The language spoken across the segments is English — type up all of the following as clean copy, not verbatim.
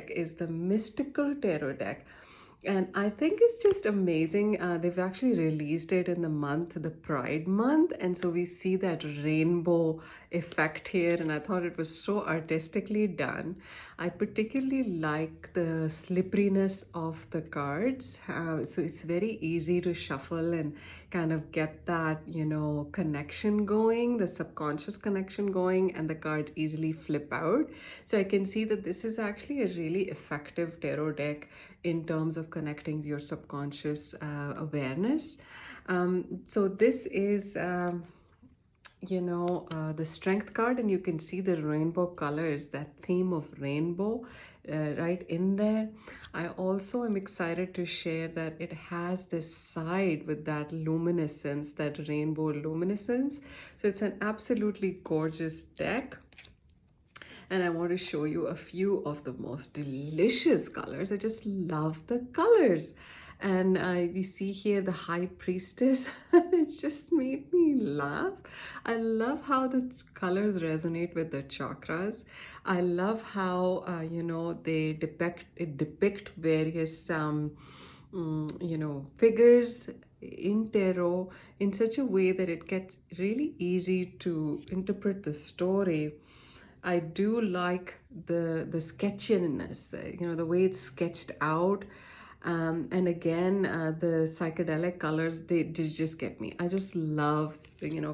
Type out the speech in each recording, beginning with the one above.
is the Mystical Tarot deck. And I think it's just amazing. They've actually released it in the Pride month. And so we see that rainbow effect here. And I thought it was so artistically done. I particularly like the slipperiness of the cards. So it's very easy to shuffle and kind of get that, connection going, the subconscious connection going, and the cards easily flip out. So I can see that this is actually a really effective tarot deck in terms of connecting your subconscious awareness. So this is the strength card, and you can see the rainbow colors, that theme of rainbow right in there. I also am excited to share that it has this side with that luminescence, that rainbow luminescence. So it's an absolutely gorgeous deck. And I want to show you a few of the most delicious colors. I just love the colors. And we see here the High Priestess. It just made me laugh. I love how the colors resonate with the chakras. I love how, they depict various, figures in tarot in such a way that it gets really easy to interpret the story. I do like the sketchiness, the way it's sketched out. And again, the psychedelic colors, they just get me. I just love,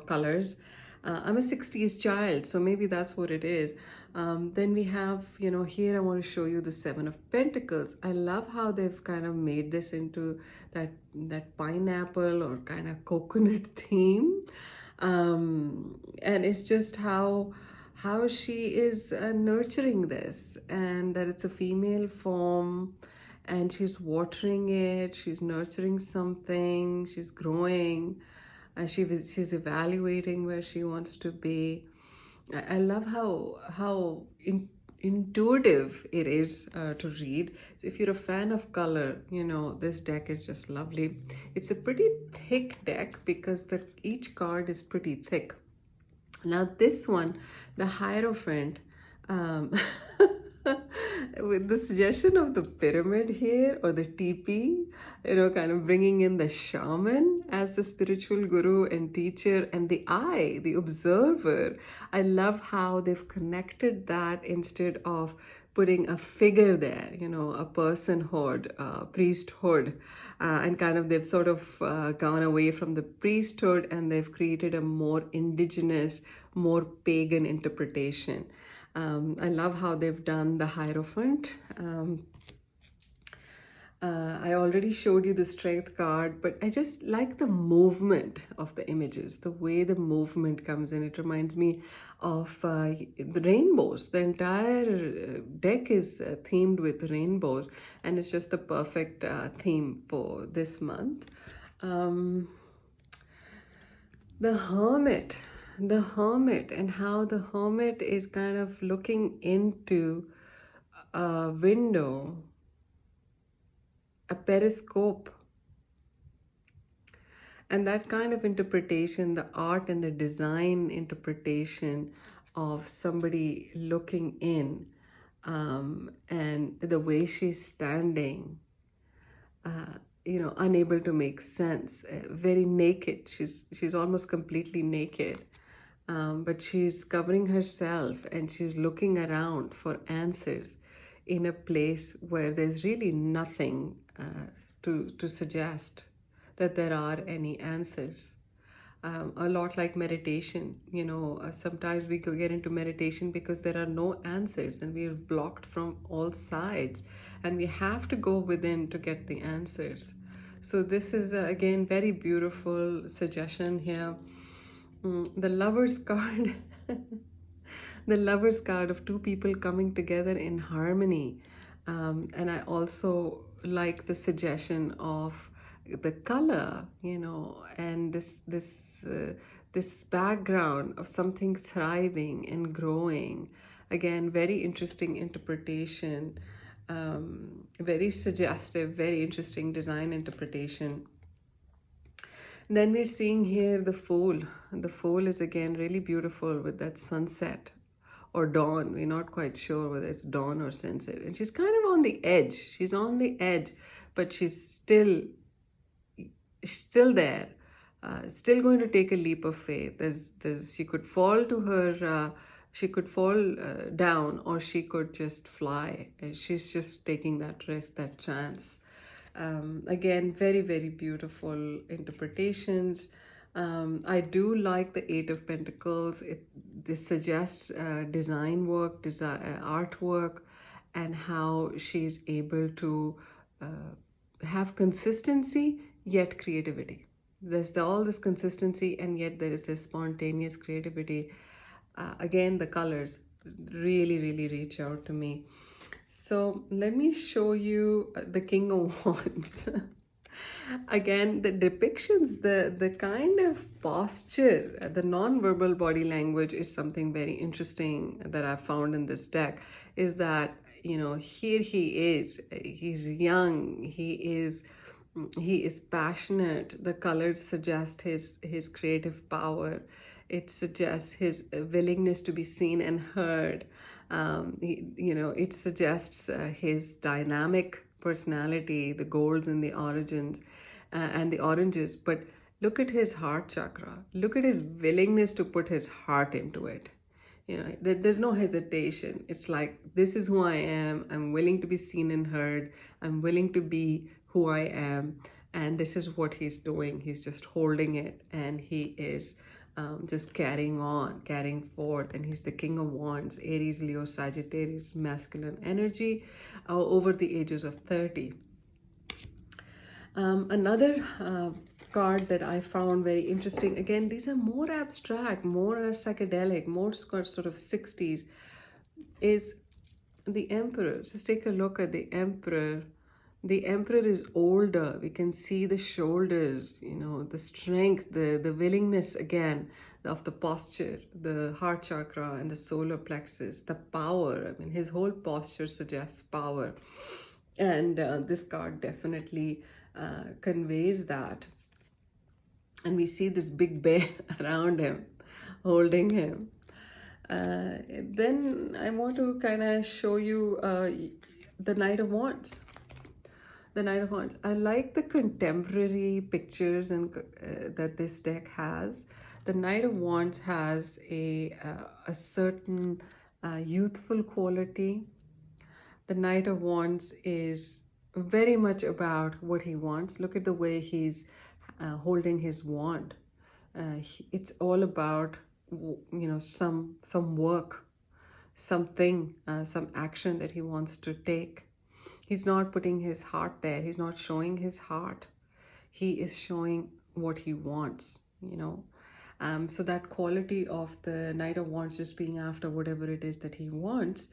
colors. I'm a 60s child, so maybe that's what it is. Then we have, here I want to show you the Seven of Pentacles. I love how they've kind of made this into that pineapple or kind of coconut theme. And it's just how she is nurturing this, and that it's a female form, and she's watering it, she's nurturing something, she's growing, she's evaluating where she wants to be. I love how intuitive it is to read. So if you're a fan of color, this deck is just lovely. It's a pretty thick deck because each card is pretty thick. Now this one, the Hierophant, um, with the suggestion of the pyramid here, or the teepee, kind of bringing in the shaman as the spiritual guru and teacher, and the eye, the observer. I love how they've connected that instead of putting a figure there, a personhood, priesthood, and kind of they've sort of gone away from the priesthood, and they've created a more indigenous, more pagan interpretation. I love how they've done the Hierophant. I already showed you the Strength card, but I just like the movement of the images, the way the movement comes in. It reminds me of the rainbows. The entire deck is themed with rainbows, and it's just the perfect theme for this month. The Hermit. The Hermit, and how the Hermit is kind of looking into a window, a periscope. And that kind of interpretation, the art and the design interpretation of somebody looking in, and the way she's standing, unable to make sense, very naked. She's almost completely naked, but she's covering herself and she's looking around for answers in a place where there's really nothing to suggest that there are any answers. A lot like meditation, sometimes we could get into meditation because there are no answers and we are blocked from all sides, and we have to go within to get the answers. So this is again very beautiful suggestion here. The Lovers card. The Lovers card of two people coming together in harmony. And I also like the suggestion of the color, and this background of something thriving and growing. Again, very interesting interpretation, very suggestive, very interesting design interpretation. Then we're seeing here the Fool. The Fool is again really beautiful with that sunset or dawn. We're not quite sure whether it's dawn or sunset. And she's kind of on the edge. She's on the edge, but she's still there, still going to take a leap of faith. She could fall to she could fall down, or she could just fly. She's just taking that risk, that chance. Again, very, very beautiful interpretations. I do like the Eight of Pentacles. This suggests design work, artwork, and how she's able to have consistency yet creativity. There's all this consistency, and yet there is this spontaneous creativity. Again, the colors really, really reach out to me. So let me show you the King of Wands. Again, the depictions, the kind of posture, the non-verbal body language is something very interesting that I found in this deck. Is that, here he's young, he is passionate. The colors suggest his creative power. It suggests his willingness to be seen and heard. It suggests his dynamic personality, the golds and the origins, and the oranges. But look at his heart chakra. Look at his willingness to put his heart into it. There's no hesitation. It's like, this is who I am. I'm willing to be seen and heard. I'm willing to be who I am. And this is what he's doing. He's just holding it, and he is just carrying on, carrying forth. And he's the King of Wands, Aries, Leo, Sagittarius, masculine energy, over the ages of 30. Another card that I found very interesting, again, these are more abstract, more psychedelic, more sort of 60s, is the Emperor. Just take a look at the Emperor. The Emperor is older. We can see the shoulders, the strength, the willingness, again, of the posture, the heart chakra and the solar plexus, the power. I mean, his whole posture suggests power. And this card definitely conveys that. And we see this big bear around him, holding him. Then I want to kind of show you the Knight of Wands. The Knight of Wands. I like the contemporary pictures and that this deck has. The Knight of Wands has a certain youthful quality. The Knight of Wands is very much about what he wants. Look at the way he's holding his wand. It's all about, some work, something, some action that he wants to take. He's not putting his heart there. He's not showing his heart. He is showing what he wants, So that quality of the Knight of Wands just being after whatever it is that he wants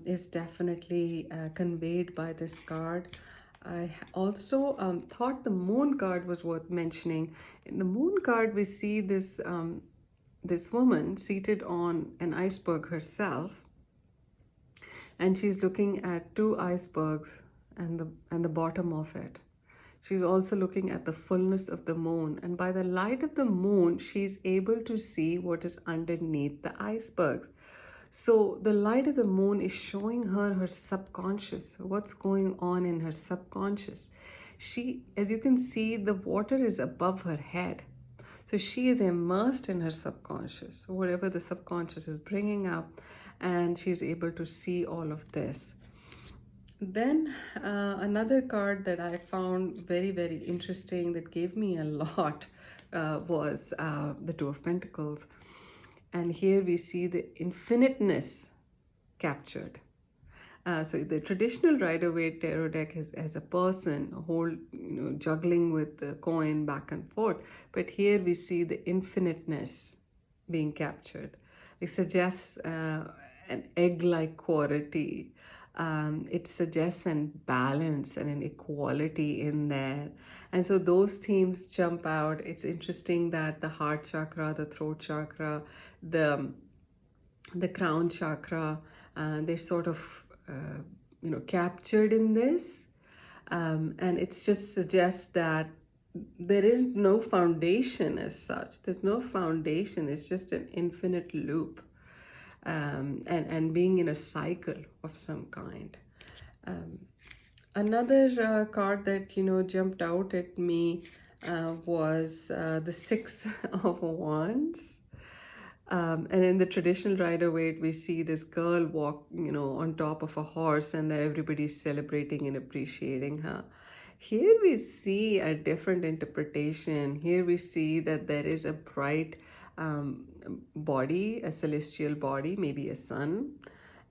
is definitely conveyed by this card. I also thought the Moon card was worth mentioning. In the Moon card, we see this woman seated on an iceberg herself, and she's looking at two icebergs and the bottom of it. She's also looking at the fullness of the moon, and by the light of the moon, she's able to see what is underneath the icebergs. So the light of the moon is showing her subconscious, what's going on in her subconscious. She, as you can see, the water is above her head. So she is immersed in her subconscious, whatever the subconscious is bringing up, and she's able to see all of this. Then another card that I found very, very interesting that gave me a lot was the Two of Pentacles. And here we see the infiniteness captured. So the traditional Rider-Waite tarot deck has a person juggling with the coin back and forth. But here we see the infiniteness being captured. It suggests an egg-like quality. It suggests an balance and an equality in there. And so those themes jump out. It's interesting that the heart chakra, the throat chakra, the crown chakra, they're sort of captured in this. And it just suggests that there is no foundation as such. There's no foundation. It's just an infinite loop. and being in a cycle of some kind. Another card that jumped out at me was the Six of Wands. And in the traditional Rider Waite, we see this girl walk, on top of a horse, and that everybody's celebrating and appreciating her. Here we see a different interpretation. Here we see that there is a bright body, a celestial body, maybe a sun,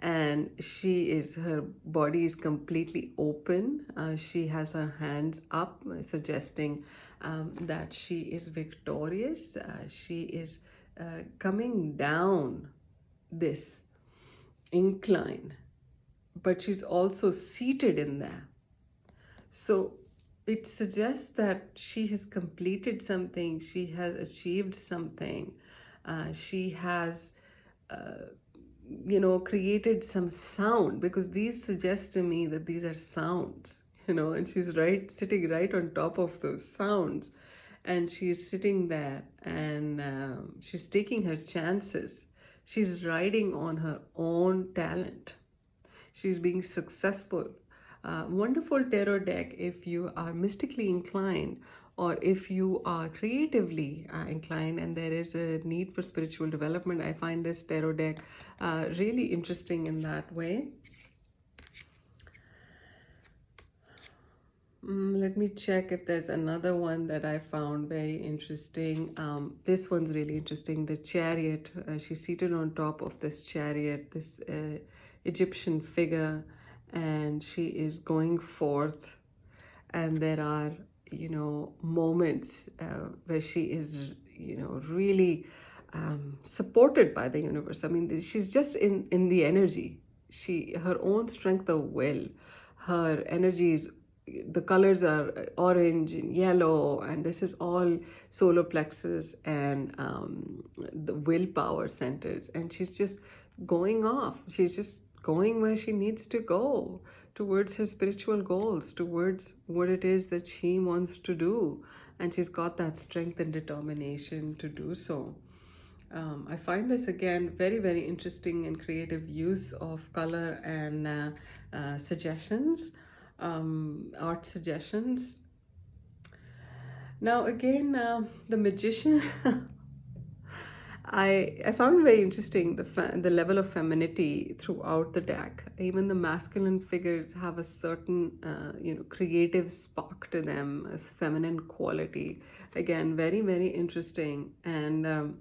and her body is completely open. She has her hands up, suggesting that she is victorious. She is coming down this incline, but she's also seated in there. So it suggests that she has completed something, she has achieved something, she has created some sound, because these suggest to me that these are sounds, and she's sitting right on top of those sounds, and she's sitting there, and she's taking her chances. She's riding on her own talent. She's being successful. Wonderful tarot deck if you are mystically inclined, or if you are creatively inclined and there is a need for spiritual development. I find this tarot deck really interesting in that way. Let me check if there's another one that I found very interesting. This one's really interesting. The chariot. She's seated on top of this chariot, this Egyptian figure, and she is going forth. And there are, moments where she is, really supported by the universe. I mean, she's just in the energy. Her own strength of will, her energy is, the colors are orange and yellow, and this is all solar plexus and the willpower centers, and she's just going off. She's just going where she needs to go, towards her spiritual goals, towards what it is that she wants to do, and she's got that strength and determination to do so. I find this again very, very interesting and creative use of color and suggestions, art suggestions. Now again, the magician. I found very interesting the level of femininity throughout the deck. Even the masculine figures have a certain creative spark to them, a feminine quality. Again, very, very interesting. And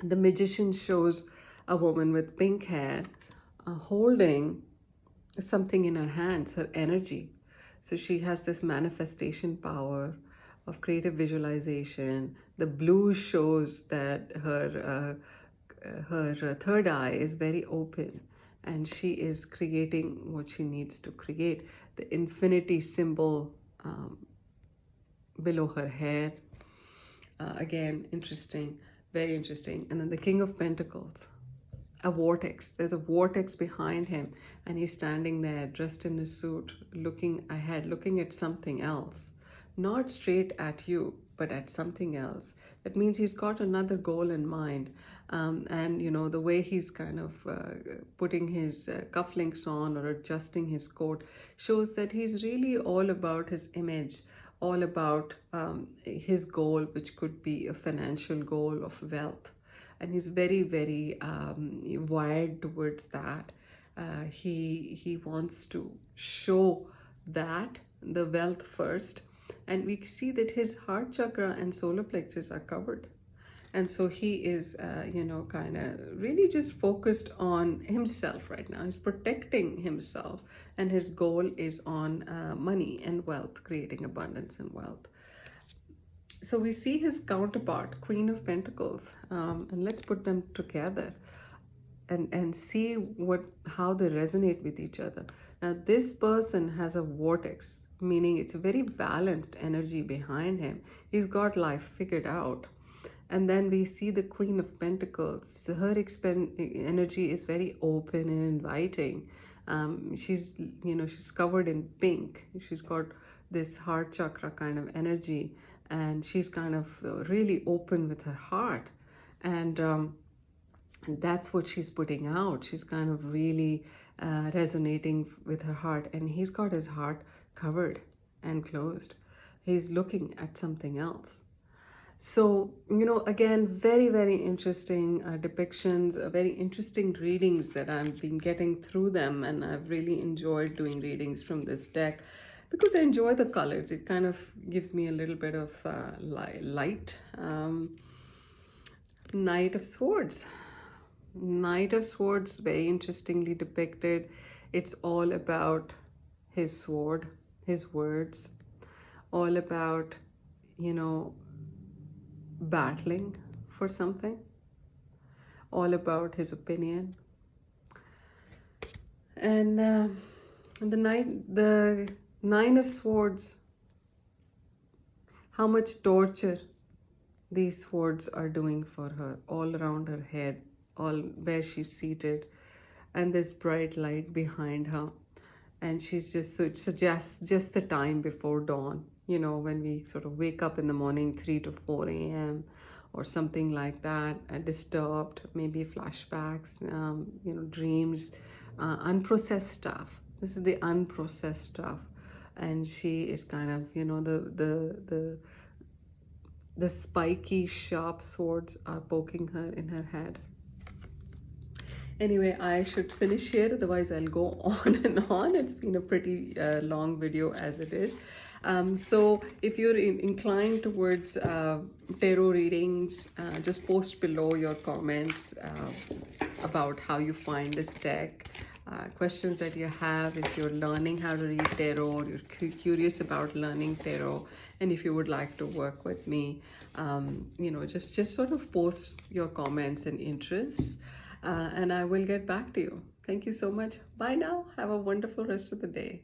the magician shows a woman with pink hair holding something in her hands, her energy. So she has this manifestation power of creative visualization. The blue shows that her third eye is very open, and she is creating what she needs to create. The infinity symbol below her hair, again, interesting, very interesting. And then the King of Pentacles, a vortex. There's a vortex behind him, and he's standing there dressed in a suit, looking ahead, looking at something else, not straight at you, but at something else. That means he's got another goal in mind. And the way he's kind of putting his cufflinks on or adjusting his coat shows that he's really all about his image, all about his goal, which could be a financial goal of wealth. And he's very, very wired towards that. He wants to show that the wealth first, and we see that his heart chakra and solar plexus are covered. And so he is, kind of really just focused on himself right now. He's protecting himself, and his goal is on money and wealth, creating abundance and wealth. So we see his counterpart, Queen of Pentacles, and let's put them together and see how they resonate with each other. Now, this person has a vortex, meaning it's a very balanced energy behind him. He's got life figured out. And then we see the Queen of Pentacles. So her energy is very open and inviting. She's covered in pink. She's got this heart chakra kind of energy, and she's kind of really open with her heart. And And that's what she's putting out. She's kind of really resonating with her heart, and he's got his heart covered and closed. He's looking at something else. So, again, very, very interesting depictions, very interesting readings that I've been getting through them. And I've really enjoyed doing readings from this deck because I enjoy the colors. It kind of gives me a little bit of light. Knight of Swords. Knight of Swords, very interestingly depicted. It's all about his sword, his words, all about, you know, battling for something, all about his opinion. And the Nine of Swords, how much torture these swords are doing for her, all around her head, all where she's seated, and this bright light behind her. And she's just, so it suggests just the time before dawn, when we sort of wake up in the morning, 3 to 4 a.m. or something like that, disturbed, maybe flashbacks, dreams, unprocessed stuff. This is the unprocessed stuff. And she is kind of, the spiky, sharp swords are poking her in her head. Anyway, I should finish here, otherwise I'll go on and on. It's been a pretty long video as it is. So if you're inclined towards tarot readings, just post below your comments about how you find this deck, questions that you have, if you're learning how to read tarot, or you're curious about learning tarot, and if you would like to work with me, just sort of post your comments and interests. And I will get back to you. Thank you so much. Bye now. Have a wonderful rest of the day.